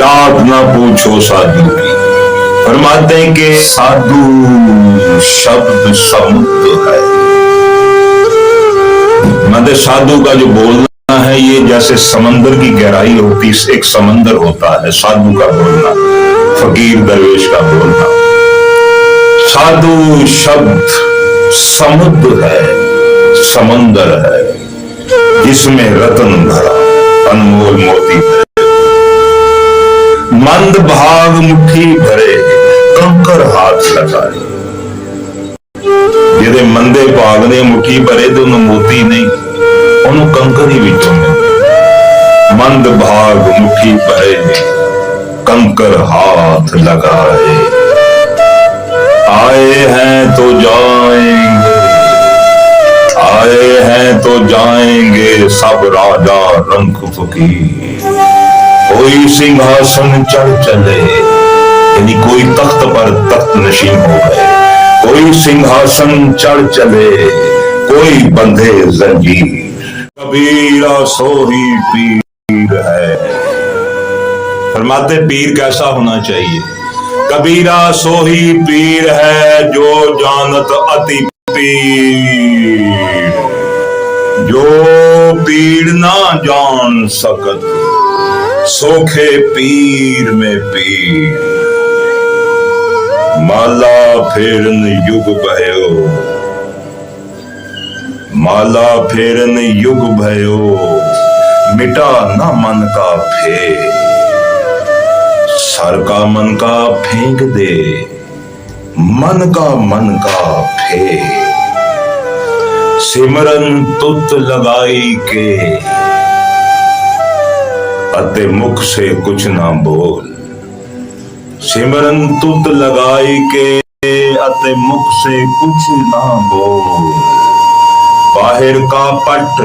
जात ना पूछो साधु की। फरमाते हैं कि साधु शब्द समुद्र है। मतलब साधु का जो बोलना है ये जैसे समंदर की गहराई होती, एक समंदर होता है साधु का बोलना, फकीर दरवेश का बोलना। साधु शब्द समुद्र है, समंदर है, जिसमें रतन भरा अनमोल मोती भरे। मंद भाग मुट्ठी भरे, कंकर हाथ लगाए। जिहदे मंदे भाग ने मुट्ठी भरे तो उन्होंने मोती नहीं, उन्होंने कंकर ही विचों मिलते। मंद भाग मुट्ठी भरे, कंकर हाथ लगाए। आए हैं तो जाएंगे, आए हैं तो जाएंगे सब राजा रंग फकीर। कोई सिंहासन चढ़ चले, यानी कोई तख्त पर तख्त नशीन हो गए। कोई सिंहासन चढ़ चले, कोई बंधे जंजीर। कबीरा सोही पीर है। फरमाते पीर कैसा होना चाहिए? कबीरा सोही पीर है जो जानत अति पीर। जो पीर ना जान सकत, सोखे पीर में पीर। माला फेरन युग भयो, माला फेरन युग भयो, मिटा ना मन का फेर। सर का मन का फेंक दे, मन का फेर। सिमरन तुत लगाई के, अते मुख से कुछ ना बोल। सिमरन तुत लगाई के, अते मुख से कुछ ना बोल। बाहर का पट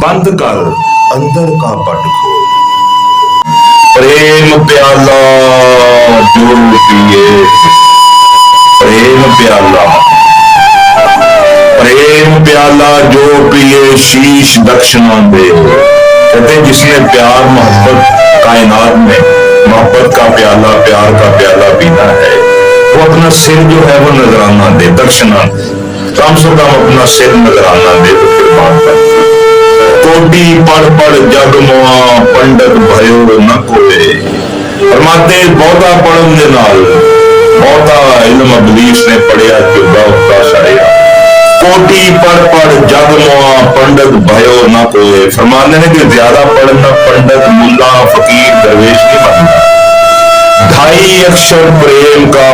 बंद कर, अंदर का पट खोल। प्रेम प्याला जो पिए, प्रेम प्याला, प्रेम प्याला जो पिए शीश दक्षिणा दे। कहते जिसने प्यार मोहब्बत कायनात में मोहब्बत का प्याला, प्यार का प्याला पीना है, वो अपना सिर जो है वो नजराना दे, दक्षिणा। कम से कम अपना सिर नजराना दे तो फिर बात करते। कोटी पढ़ पढ़ जग मुआ, पंडित भयो न कोए। फरमाते बहुता पढ़न दे नाल बहुता इल्म अबलीस ने पढ़िया चुगा उत्ता सड़िया। कोटी पढ़ पढ़ जग मुआ, पंडित भयो न कोए। फरमाते हैं कि ज्यादा पढ़ना पंडित मुल्ला फकीर दरवेश नहीं बनता। ढाई अक्षर प्रेम का